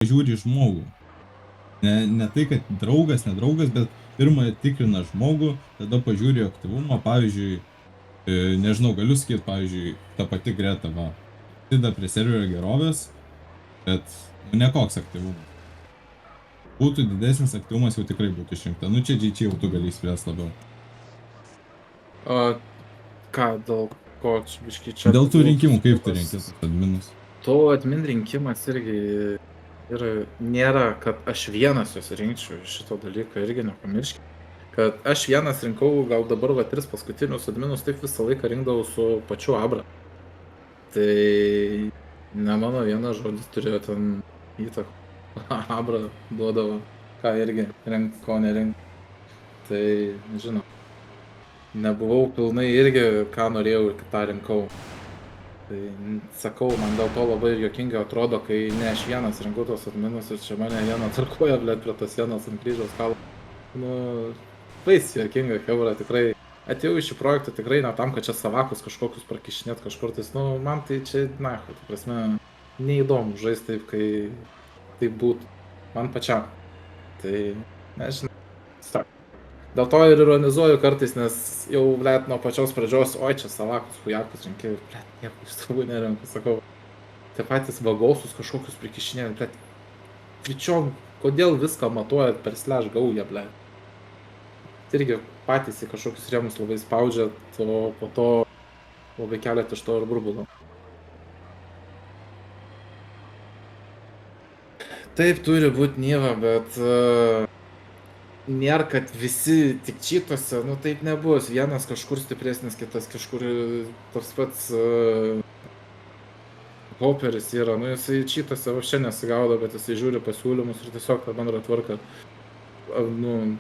žiūri į žmogų. Ne tai, kad draugas, nedraugas, bet pirmą tikrina žmogų, tada pažiūri aktyvumą, pavyzdžiui, nežinau, galiu sakyti, pavyzdžiui, ta pati Greta, va, sida prie serverio gerovės, bet nu nekoks aktyvumas. Būtų didesnis aktyvumas, jau tikrai būtų išrinkta. Nu čia GG jau tu gali įspręsti labiau. O ką, dėl ko čia biškai čia Dėl tų buvau rinkimų, kaip tu susipykęs. renki tos adminus? To admin rinkimas irgi nėra, kad aš vienas juos rinkčiau, šito dalyko irgi nepamirškime. Kad aš vienas rinkau gal dabar va 3 paskutinius adminus, taip visą laiką rinkdavau su pačiu Abra. Tai ne mano vienas žodis turėjo ten įtaką. Abra duodavo, ką irgi rink, ko nerink. Tai, žinau, nebuvau pilnai irgi, ką norėjau ir tą rinkau. Tai sakau, man dėl to labai juokingai atrodo, kai ne aš vienas rinkau tos adminus ir čia mane vieną tarkuoja, blėt, prie tos sienos ant kryžiaus kalo. Nu, baisiai juokinga, Hebra, tikrai atėjau į šį projektą tikrai ne tam, kad čia savakus kažkokius prakišinėt kažkur tais, nu, man tai čia, na, ta prasme, neįdomu žaisti taip, kai taip būtų. Man pačiam. Tai, nežinau, sak. Dėl to ir ironizuoju kartais, nes jau, blėt, nuo pačios pradžios, oi, čia savakus, hujakus rinkėjų, blėt, nieko iš savų nerenku, sakau. Tie patys vagausus kažkokius prikišinėjant, blėt, pričiom, kodėl viską matuojat per slash gaują, blėt. Tai irgi patys į kažkokius rėmus labai spaudžia, o po to labai keliat iš to ir burbulo. Taip turi būti Nieva, bet nėra, kad visi tik čytose, nu taip nebus. Vienas kažkur stipresnis, kitas kažkur toks pats Hopperis yra. Nu jisai čytose vaščia nesigaudo, bet jisai žiūri pasiūlymus ir tiesiog tą bendrą tvarką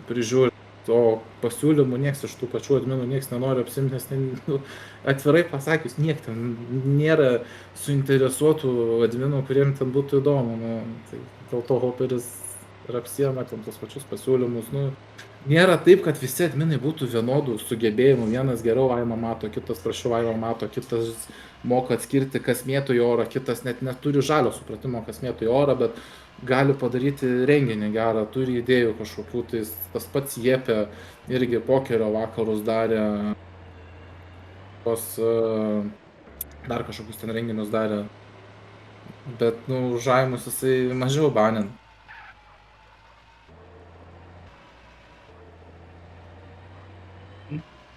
prižiūri. O pasiūlymų nieks iš tų pačių adminų nieks nenori apsimti, nes atvirai pasakius, niek ten nėra suinteresuotų adminų, kuriem ten būtų įdomu. Tai dėl to Hopperis ir apsiema ten tos pačius pasiūlymus. Nėra taip, kad visi adminai būtų vienodų sugebėjimų. Vienas geriau aimą mato, kitas prašiau aimą mato, kitas moka atskirti, kas mėtų į orą, kitas net neturi žalio supratimo, kas mėtų į orą, bet gali padaryti renginį gerą, turi idėjų kažkokių, tai tas pats Jepė irgi pokerio vakarus darė, dar kažkokius ten renginius darė, bet, žaimus jisai mažiau banin.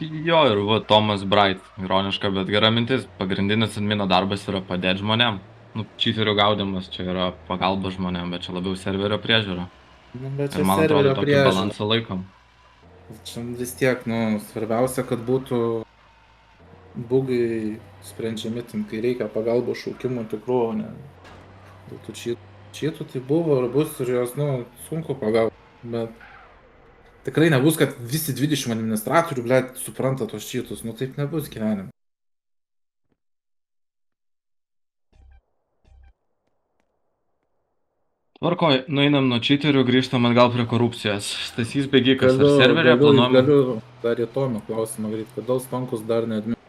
Jo, ir va, Tomas Bright, ironiška, bet gera mintis, pagrindinis admino darbas yra padėti žmonėm. Čyterių gaudimas čia yra pagalba žmonėm, bet čia labiau serverio priežiūra. Bet čia Ir man atrodo, serverio tokį priežiūra. balansą laikom. Čia vis tiek, svarbiausia, kad būtų bugai sprendžiami, kai reikia pagalbos šaukimų tikrų, o ne dėl tų čytų, tai buvo ir bus ir jos, sunku pagauti, bet tikrai nebus, kad visi 20 administratorių, blėt, supranta tos čytus, taip nebus gyvenime. Tvarkoj, nueinam nuo čyterių, grįžtam atgal prie korupcijos. Stasys Bėgikas, ar serverė planuojama? Galiu dar į Tomio klausimą grįžti, kodėl Stonkus dar neadmin.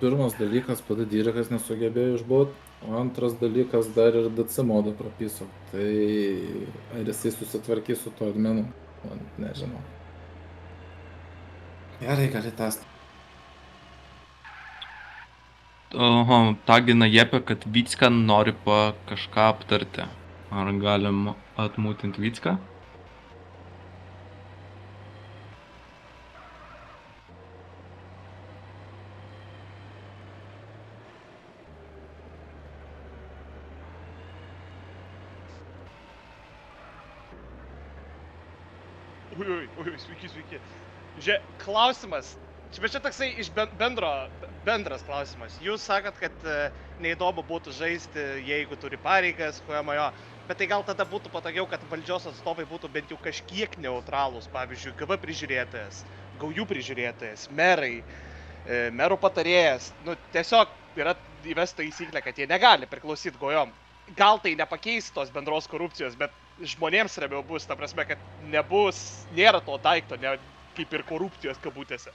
Pirmas dalykas, padadirikas nesugebėjo išbūt, o antras dalykas dar ir DC modą prapiso. Tai ar jisai susitvarkys su to adminu, nežinau. Gerai, gali tęsti. Oho, tagina Jepė, kad Vycką nori kažką aptarti. Ar galim atmūtinti Vycką? Ui, sveiki. Žiūrėk, klausimas. Čia toksai iš bendras klausimas. Jūs sakot, kad neįdomu būtų žaisti, jeigu turi pareigas, jo. Bet tai gal tada būtų patogiau, kad valdžios atstovai būtų bent jau kažkiek neutralūs. Pavyzdžiui, GV prižiūrėtojas, gaujų prižiūrėtojas, merai, merų patarėjas. Tiesiog yra įvesta taisyklė, kad jie negali priklausyti gaujom. Gal tai nepakeis tos bendros korupcijos, bet žmonėms ramiau bus, ta prasme, kad nėra to daikto, kaip ir korupcijos kabutėse.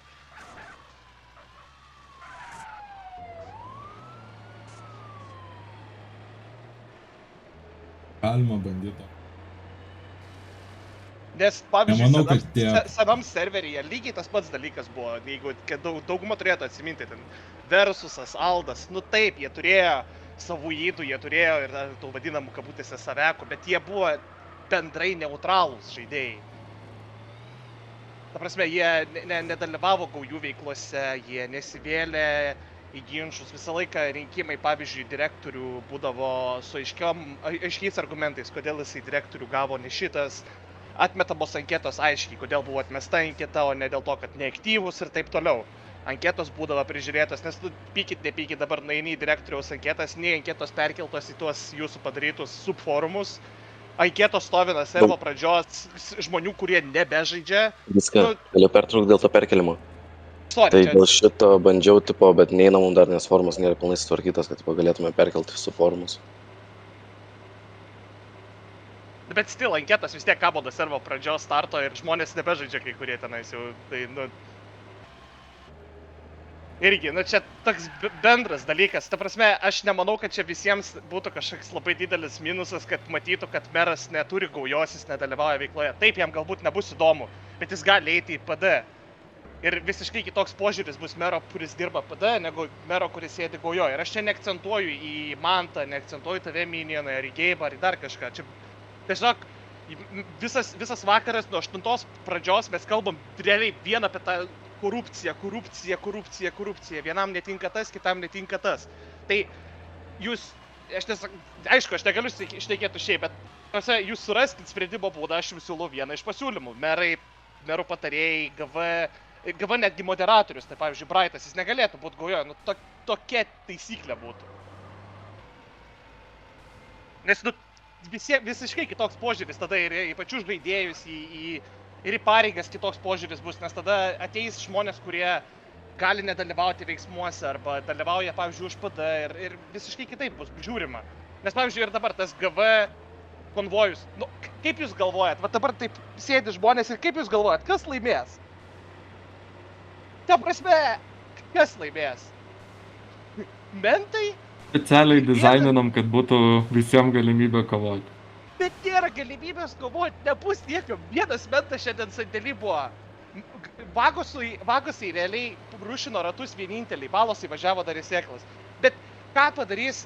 galima bandyti. Nes, pavyzdžiui, Nemanau, kad senam serveryje lygiai tas pats dalykas buvo, jeigu dauguma turėtų atsiminti, ten Versusas, Aldas, nu taip, jie turėjo savų įdų, jie turėjo ir tų vadinamų kabutėse savekų, bet jie buvo bendrai neutralūs žaidėjai. Ta prasme, jie nedalyvavo gaujų veiklose, jie nesivėlė į ginčus, visą laiką rinkimai, pavyzdžiui, direktorių būdavo su aiškiais argumentais, kodėl jisai direktorių gavo ne šitas, atmetamos anketos aiškiai, kodėl buvo atmesta anketa, o ne dėl to, kad neaktyvus ir taip toliau. Anketos būdavo prižiūrėtos, nes nepykit, dabar nueini į direktoriaus anketas, nei anketos perkeltos į tuos jūsų padarytus subforumus, anketos stovi nuo servo pradžios žmonių, kurie nebežaidžia. Viską, galiu pertraukti dėl to perkelimo. Sorry, Tai dėl šito bandžiau, tipo, bet neina mums dar, nes formas nėra pilnai sutvarkytas, kad tipo, galėtume perkelti su formus. Bet still, anketos vis tiek kabo nuo servo pradžios starto ir žmonės nebežaidžia kai kurie tenais jau, tai, nu... Irgi, nu čia toks bendras dalykas, ta prasme, aš nemanau, kad čia visiems būtų kažkoks labai didelis minusas, kad matytų, kad meras neturi gaujos, jis nedalyvauja veikloje. Taip, jam galbūt nebus įdomu, bet jis gali eiti į PD. Ir visiškai kitoks požiūris bus mero, kuris dirba PD, negu mero, kuris sėdi gaujoje. Ir aš čia neakcentuoju į Mantą, neakcentuoju tave Minioną, ar į Geibą, ar į dar kažką. Čia tiesiog visas vakaras nuo 8 pradžios mes kalbam realiai vien apie tą korupciją. Vienam netinka tas, kitam netinka tas. Tai jūs, aišku, aš negaliu šnekėti šiaip, bet jūs suraskit sprendimo būdą, aš jums siūlau vieną iš pasiūlymų. Merų patarėjai, GV netgi moderatorius, tai pavyzdžiui, Brightas, jis negalėtų būti gaujoje, nu tokia taisyklė būtų. Nes, nu, visiškai kitoks požiūris tada ir į pačius žaidėjus, ir į pareigas kitoks požiūris bus, nes tada ateis žmonės, kurie gali nedalyvauti veiksmuose arba dalyvauja, pavyzdžiui, už PD ir visiškai kitaip bus žiūrima. Nes, pavyzdžiui, ir dabar tas GV konvojus, nu, kaip jūs galvojat, va dabar taip sėdi žmonės ir kaip jūs galvojat, kas laimės? Ta prasme, kas laimės? Mentai? Specialiai dizaininam, kad būtų visiems galimybė kovoti. Bet nėra galimybės kovoti, nebus niekam. Vienas mentas šiandien sandėly buvo. Vagosai realiai rušino ratus vieninteliai, balosai važiavo dar į sėklas. Bet ką padarys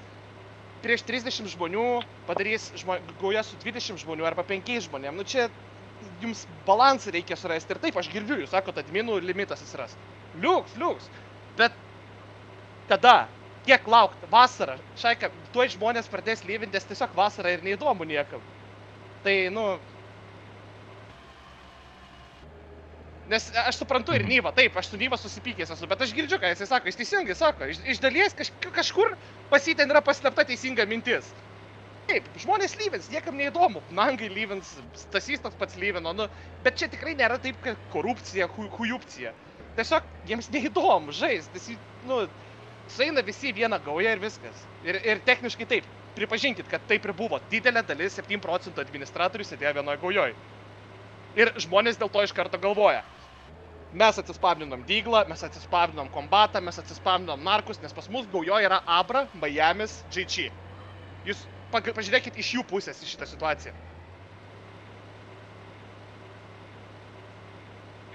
prieš 30 žmonių, padarys gauja su 20 žmonių arba 5 žmonėm? Nu čia jums balansą reikia surasti. Ir taip, aš girdžiu, jūs sakot, adminų limitas atsiras. Liuks. Bet kada? Kiek laukti? Vasarą. Šaika, tuoj žmonės pradės lyvintis tiesiog vasarą ir neįdomu niekam. Tai, nu... Nes aš suprantu ir Nyvą, taip, aš su Nyva susipykęs esu, bet aš girdžiu, ką jisai sako, jis teisingai sako. Iš dalies kažkur pas jį ten yra paslėpta teisinga mintis. Taip, žmonės lyvins, niekam neįdomu. Nangai lyvins, Stasys toks pats lyvino, nu... Bet čia tikrai nėra taip, kad korupcija, hujupcija. Tiesiog jiems neįdomu žaist, nes, nu... Sueina visi vieną gaują ir viskas. Ir techniškai taip, pripažinkit, kad taip ir buvo. Didelė dalis, 7% administratorių sėdėjo vienoje gaujoj. Ir žmonės dėl to iš karto galvoja. Mes atsispavninom Dyglą, mes atsispavninom Kombatą, mes atsispavninom Narkus, nes pas mus gaujoje yra Abra, Miamis, JG. Jūs pažiūrėkit iš jų pusės į šitą situaciją.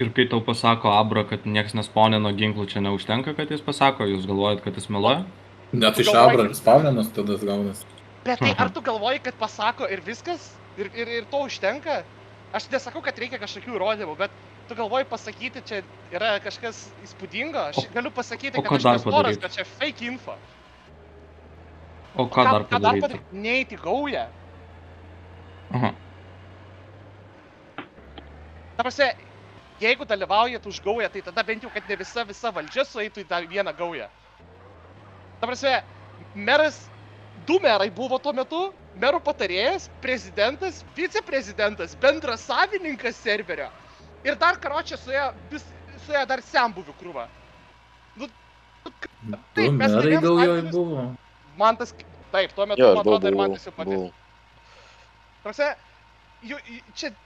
Ir kai tau pasako Abra, kad nieks nespaunino ginklų, čia neužtenka, kad jis pasako, jūs galvojat, kad jis meluoja? Net iš Abra ir spavninas tada gaunas. Bet tai ar tu galvoji, kad pasako ir viskas? Ir to užtenka? Aš nesakau, kad reikia kažkokių įrodymų, bet tu galvoji pasakyti, čia yra kažkas įspūdingo? Aš galiu pasakyti, kad aš nestoras, kad čia fake info. O ką dar padaryti? Neiti gaują. Aha. Ta prasme, jeigu dalyvaujat už gaują, tai tada bent jau, kad ne visa valdžia sueitų į tą vieną gaują. Ta prasme, meras, 2 merai buvo tuo metu, merų patarėjas, prezidentas, viceprezidentas, bendras savininkas serverio. Ir dar karočią suėjo dar senbuvių krūvą. Nu, taip, mes merai gaujoj buvo. Mantas, taip, tuo metu, man atrodo, ir Mantas jau patė. Ta prasme,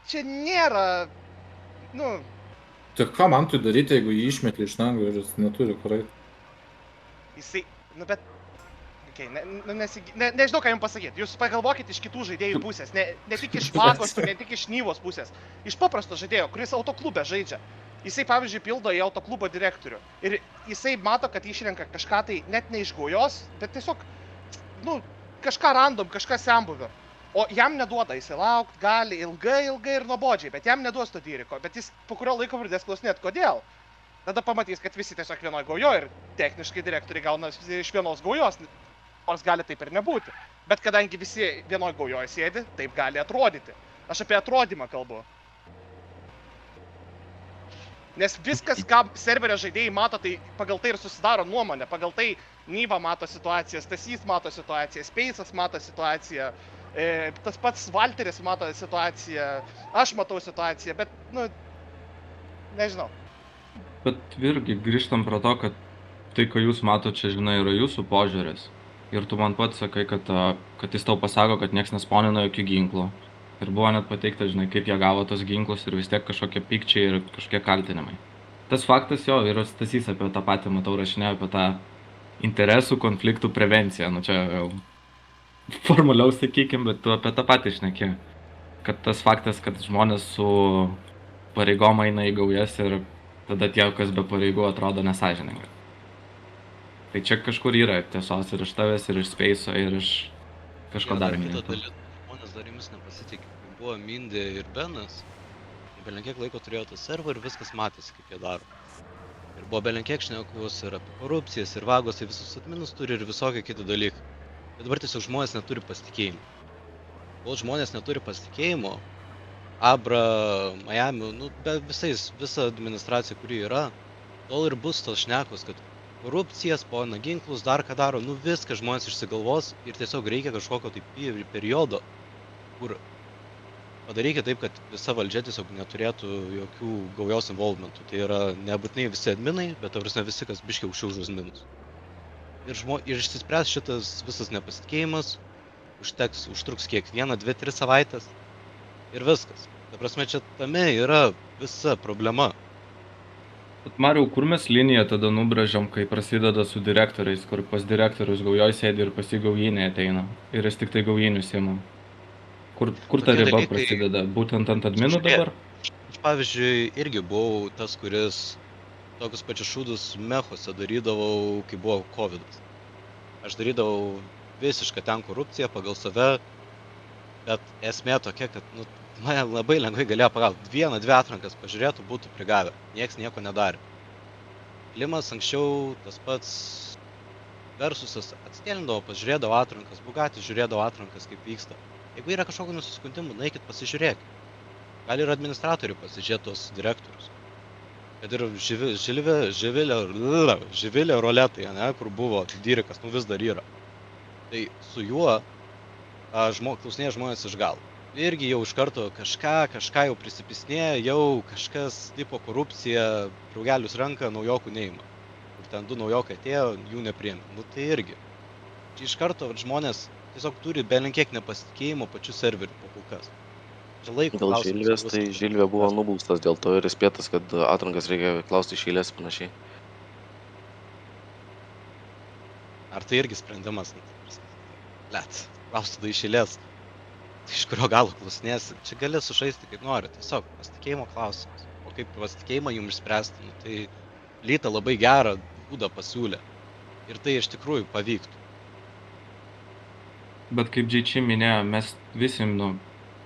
čia nėra, nu... Tai ką man turi daryti, jeigu jį išmetė iš nangų ir jis neturi kur eiti? Jisai, nu bet, okei, nežinau, ką jums pasakyti. Jūs pagalvokite iš kitų žaidėjų pusės, ne tik iš Vagos, ne tik iš Nyvos pusės. Iš paprasto žaidėjo, kuris autoklube žaidžia. Jisai, pavyzdžiui, pildo į autoklubo direktorių. Ir jisai mato, kad išrenka kažką tai net ne iš gaujos, bet tiesiog, kažką random, kažką sembuvio. O jam neduoda, jisai laukt gali ilgai ir nuobodžiai, bet jam neduos to dyriko. Bet jis po kurio laiko pradės klausinėti, kodėl. Tada pamatys, kad visi tiesiog vienoj gaujoj ir techniškai direktoriai gauna iš vienos gaujos, nors gali taip ir nebūti. Bet kadangi visi vienoj gaujoj sėdi, taip gali atrodyti. Aš apie atrodymą kalbu. Nes viskas, ką serverio žaidėjai mato, tai pagal tai ir susidaro nuomonė. Pagal tai Nyva mato situaciją, Stasys mato situaciją, Speisas mato situaciją, tas pats Valteris mato situaciją, aš matau situaciją, bet, nežinau. Bet irgi grįžtam prie to, kad tai, ką jūs mato čia, žinai, yra jūsų požiūris. Ir tu man pats sakai, kad jis tau pasako, kad nieks nespaunino jokių ginklų. Ir buvo net pateikta, žinai, kaip jie gavo tos ginklus ir vis tiek kažkokie pykčiai ir kažkokie kaltinimai. Tas faktas jo, ir Stasys apie tą patį, matau, rašinėjo apie tą interesų konfliktų prevenciją. Čia jau formaliau sakykim, bet tu apie tą patį šneki. Kad tas faktas, kad žmonės su pareigom eina į gaujas ir tada tie, kas be pareigų, atrodo nesąžiningai. Tai čia kažkur yra tiesos ir iš tavęs, ir iš Speiso, ir iš kažko dar minėto. Žmonės dar jumis nepasitikė. Buvo Mindė ir Benas. Belenkiek laiko turėjo tą servą ir viskas matėsi, kaip jie daro. Ir buvo belenkiek šnekus ir apie korupcijas, ir Vagos, ir visus adminus turi ir visokie kiti dalykai. Bet dabar tiesiog žmonės neturi pasitikėjimo. Kol žmonės neturi pasitikėjimo, Abra, Miami, visa administracija, kuri yra, tol ir bus tos šnekos, kad korupcijas, spauna ginklus, dar ką daro, viską žmonės išsigalvos ir tiesiog reikia kažkokio taip periodo, kur padarykite taip, kad visa valdžia tiesiog neturėtų jokių gaujos involvementų. Tai yra nebūtinai visi adminai, bet visi, kas biškiai aukščiau už adminus. Ir išsispręs šitas visas nepasitikėjimas, užtruks kiek 1, 2, 3 savaitės ir viskas. Ta prasme, čia tame yra visa problema. Bet Mariau, kur mes liniją tada nubrėžiam, kai prasideda su direktoriais, kur pas direktorius gaujoj sėdi ir pas jį gaujiniai ateina ir jis tik tai gaujinius imam? Kur ta riba prasideda? Būtent ant adminų dabar? Aš pavyzdžiui irgi buvau tas, kuris tokius pačius šūdus mechose darydavau, kai buvo Covidas. Aš darydavau visišką ten korupciją pagal save, bet esmė tokia, kad mane labai lengvai galėjo pagauti. 1, 2 atrankas pažiūrėtų, būtų prigavę. Nieks nieko nedarė. Limas anksčiau tas pats Versusas atstėlindavo, pažiūrėdavo atrankas, Bugatti žiūrėdavo atrankas, kaip vyksta. Jeigu yra kažkokio nusiskundimų, naikit pasižiūrėkit. Gali ir administratorių pasižiūrėti tos direktorius. Kad ir Živilė roletai, kur buvo Dyrikas, vis dar yra. Tai su juo klausinėja žmonės iš galo. Irgi jau iš karto kažką jau prisipisnėja, jau kažkas tipo korupcija, draugelius ranka, naujokų neima. Ir ten 2 naujokai atėjo, jų nepriėmė. Tai irgi. Čia iš karto žmonės tiesiog turi belenkiek nepasitikėjimo pačių serverių po kol kas. Dėl Žilvės, tai Žilvė buvo nubaustas dėl to ir įspėtas, kad atrankas reikia klausti iš eilės panašiai. Ar tai irgi sprendimas? Klausti tada iš eilės. Iš kurio galo klausinėsi. Čia gali sužaisti kaip nori. Tiesiog pasitikėjimo klausimas. O kaip pasitikėjimą jums išspręsti, tai Lyta labai gerą būdą pasiūlė. Ir tai iš tikrųjų pavyktų. Bet kaip Džiaičiai minėjo, mes visi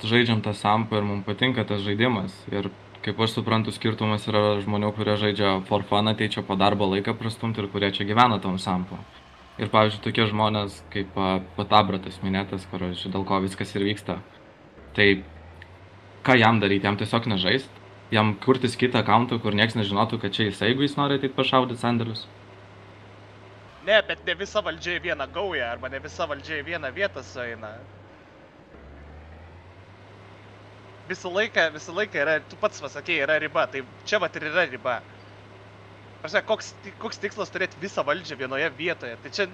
žaidžiam tą sampą ir mums patinka tas žaidimas. Ir kaip aš suprantu, skirtumas yra žmonių, kurie žaidžia for fun, ateičia po darbo laiką prastumti ir kurie čia gyvena tom sampą. Ir pavyzdžiui, tokie žmonės kaip Patabratas minėtas, kur dėl ko viskas ir vyksta. Tai ką jam daryti? Jam tiesiog nežaist? Jam kurtis kitą accountą, kur nieks nežinotų, kad čia jis, jeigu jis nori ateit pašaudyti sandėlius? Ne, bet ne visa valdžia į vieną gaują, arba ne visa valdžia į vieną vietą sueina. Visą laiką yra, tu pats pasakėjai, yra riba, tai čia vat ir yra riba. Koks tikslas turėti visą valdžią vienoje vietoje? Tai čia,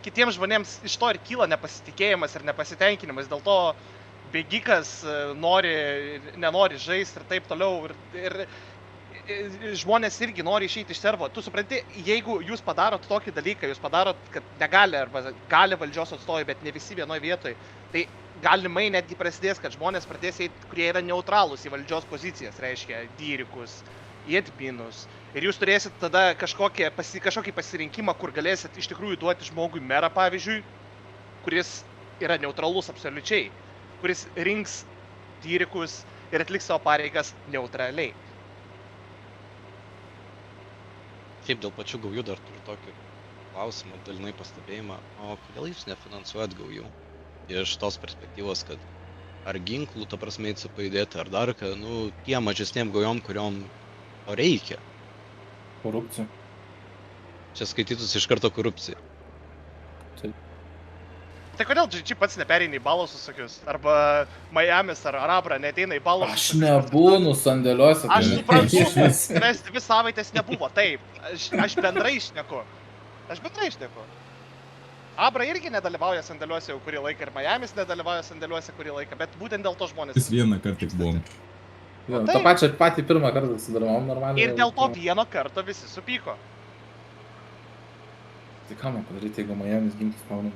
kitiems žmonėms iš to ir kyla nepasitikėjimas ir nepasitenkinimas, dėl to bėgikas nenori žaisti ir taip toliau. Ir žmonės irgi nori išeiti iš servo. Tu supranti, jeigu jūs padarot tokį dalyką, jūs padarot, kad negali arba gali valdžios atstovai, bet ne visi vienoje vietoje, tai galimai netgi prasidės, kad žmonės pradės eiti, kurie yra neutralūs į valdžios pozicijas, reiškia dyrikus, į adminus. Ir jūs turėsit tada kažkokį pasirinkimą, kur galėsit iš tikrųjų duoti žmogui merą, pavyzdžiui, kuris yra neutralus absoliučiai, kuris rinks dyrikus ir atliks savo pareigas neutraliai. Šiaip dėl pačių gaujų dar turiu tokį klausimą, dalinai pastebėjimą, o kodėl jūs nefinansuojat gaujų? Iš tos perspektyvos, kad ar ginklų, ta prasme, įdėti, ar dar ką, nu, tie mažesnėm gaujom, kuriom to reikia. Korupcija. Čia skaitytus iš karto korupcija. Tai kodėl GG pats nepereina į balos visokius? Arba Miamis ar Arabra neateina į balos Aš visokius? nebūnu sandėliuose. Aš tai suprantu, ne- mes 2 savaitės nebuvo, taip. Aš bendrai šneku. Abra irgi nedalyvauja sandėliuose jau kurį laiką ir Miamis nedalyvauja sandėliuose kurį laiką, bet būtent dėl to žmonės... Vis vieną kartą tik buvom. Jo, Taip. tą patį pirmą kartą sudalyvavom normaliai. Ir dėl to vieno karto visi supyko. Tai ką man padaryti, jeigu Miamis ginklus spaunam?